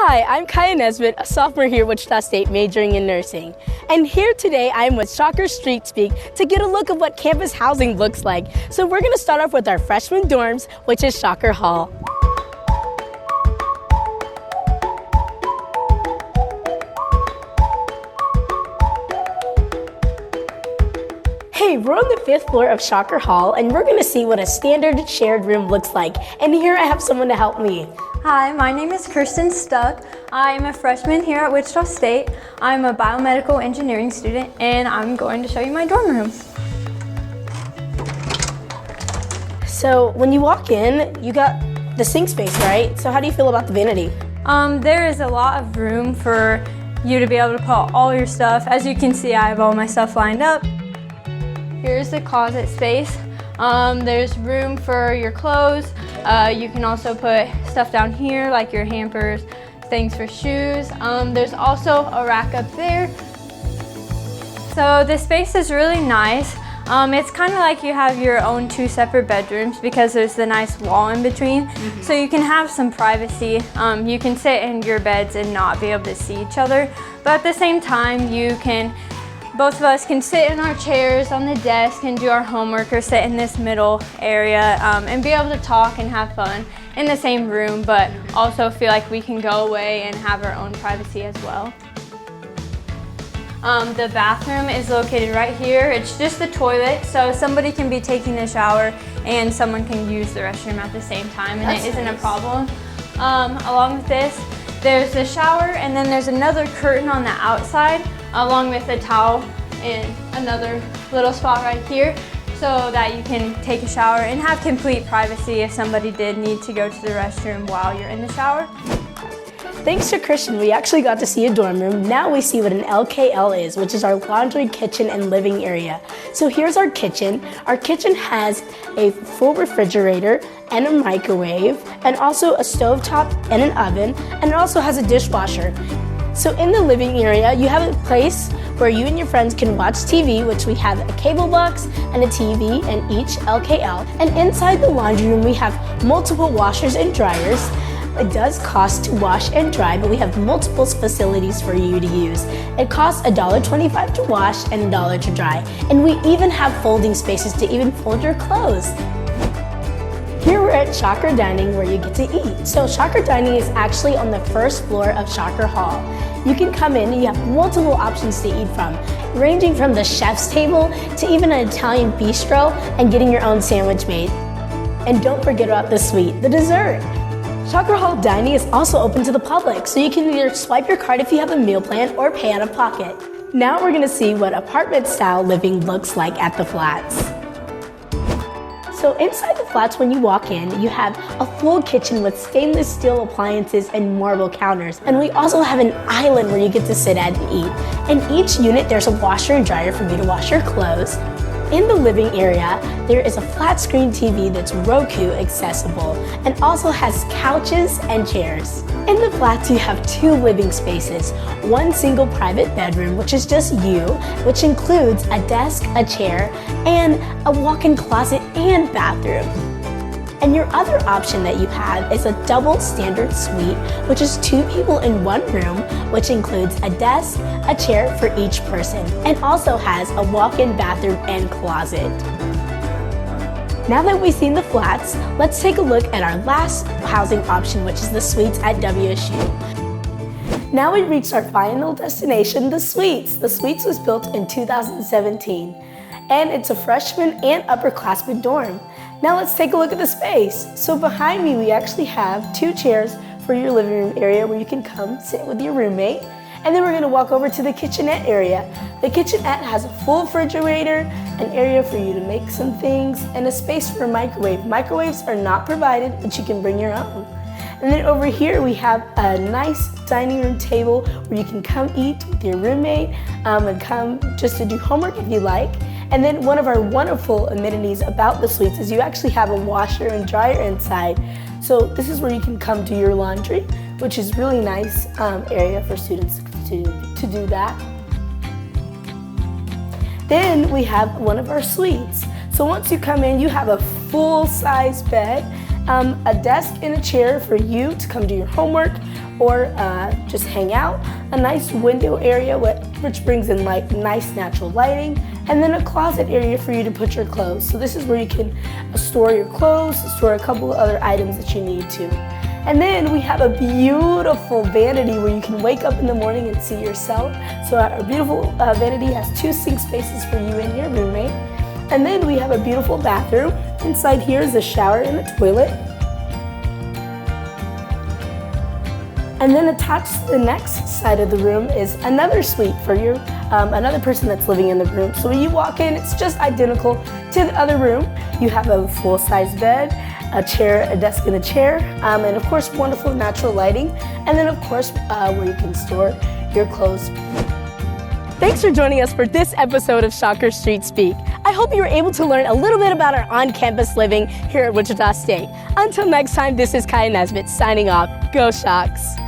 Hi, I'm Kiah, a sophomore here at Wichita State majoring in nursing. And here today I'm with Shocker Street Speak to get a look at what campus housing looks like. So we're going to start off with our freshman dorms, which is Shocker Hall. Hey, we're on the 5th floor of Shocker Hall and we're going to see what a standard shared room looks like. And here I have someone to help me. Hi, my name is Kirsten Stuck. I'm a freshman here at Wichita State. I'm a biomedical engineering student and I'm going to show you my dorm room. So when you walk in, you got the sink space, right? So how do you feel about the vanity? There is a lot of room for you to be able to put all your stuff. As you can see, I have all my stuff lined up. Here's the closet space. There's room for your clothes. You can also put stuff down here like your hampers, things for shoes. There's also a rack up there. So this space is really nice. It's kind of like you have your own 2 separate bedrooms because there's the nice wall in between. So you can have some privacy. You can sit in your beds and not be able to see each other. But at the same time, both of us can sit in our chairs on the desk and do our homework or sit in this middle area and be able to talk and have fun in the same room, but also feel like we can go away and have our own privacy as well. The bathroom is located right here. It's just the toilet, so somebody can be taking a shower and someone can use the restroom at the same time, and it isn't a problem. Along with this, there's the shower, and then there's another curtain on the outside, along with a towel and another little spot right here so that you can take a shower and have complete privacy if somebody did need to go to the restroom while you're in the shower. Thanks to Christian, we actually got to see a dorm room. Now we see what an LKL is, which is our laundry, kitchen, and living area. So here's our kitchen. Our kitchen has a full refrigerator and a microwave, and also a stovetop and an oven, and it also has a dishwasher. So in the living area, you have a place where you and your friends can watch TV, which we have a cable box and a TV in each LKL. And inside the laundry room, we have multiple washers and dryers. It does cost to wash and dry, but we have multiple facilities for you to use. It costs $1.25 to wash and $1 to dry. And we even have folding spaces to even fold your clothes. Here we're at Shocker Dining where you get to eat. So Shocker Dining is actually on the 1st floor of Shocker Hall. You can come in and you have multiple options to eat from, ranging from the chef's table to even an Italian bistro and getting your own sandwich made. And don't forget about the sweet, the dessert. Shocker Hall Dining is also open to the public, so you can either swipe your card if you have a meal plan or pay out of pocket. Now we're gonna see what apartment-style living looks like at the flats. So inside the flats, when you walk in, you have a full kitchen with stainless steel appliances and marble counters. And we also have an island where you get to sit at and eat. In each unit, there's a washer and dryer for you to wash your clothes. In the living area, there is a flat screen TV that's Roku accessible and also has couches and chairs. In the flats, you have 2 living spaces, 1 single private bedroom, which is just you, which includes a desk, a chair, and a walk-in closet and bathroom. And your other option that you have is a double standard suite, which is 2 people in 1 room, which includes a desk, a chair for each person, and also has a walk-in bathroom and closet. Now that we've seen the flats, let's take a look at our last housing option, which is the suites at WSU. Now we've reached our final destination, the suites. The suites was built in 2017, and it's a freshman and upperclassmen dorm. Now let's take a look at the space. So behind me, we actually have 2 chairs for your living room area where you can come sit with your roommate. And then we're gonna walk over to the kitchenette area. The kitchenette has a full refrigerator, an area for you to make some things, and a space for a microwave. Microwaves are not provided, but you can bring your own. And then over here, we have a nice dining room table where you can come eat with your roommate and come just to do homework if you like. And then one of our wonderful amenities about the suites is you actually have a washer and dryer inside. So this is where you can come do your laundry, which is really nice area for students to do that. Then we have one of our suites. So once you come in, you have a full-size bed, a desk and a chair for you to come do your homework, or just hang out. A nice window area which brings in nice natural lighting, and then a closet area for you to put your clothes. So this is where you can store your clothes, store a couple of other items that you need to. And then we have a beautiful vanity where you can wake up in the morning and see yourself. So our beautiful vanity has 2 sink spaces for you and your roommate. And then we have a beautiful bathroom. Inside here is a shower and a toilet. And then attached to the next side of the room is another suite for your another person that's living in the room. So when you walk in, it's just identical to the other room. You have a full-size bed, a chair, a desk and a chair, and of course wonderful natural lighting. And then of course where you can store your clothes. Thanks for joining us for this episode of Shocker Street Speak. I hope you were able to learn a little bit about our on-campus living here at Wichita State. Until next time, this is Kiah signing off. Go Shocks!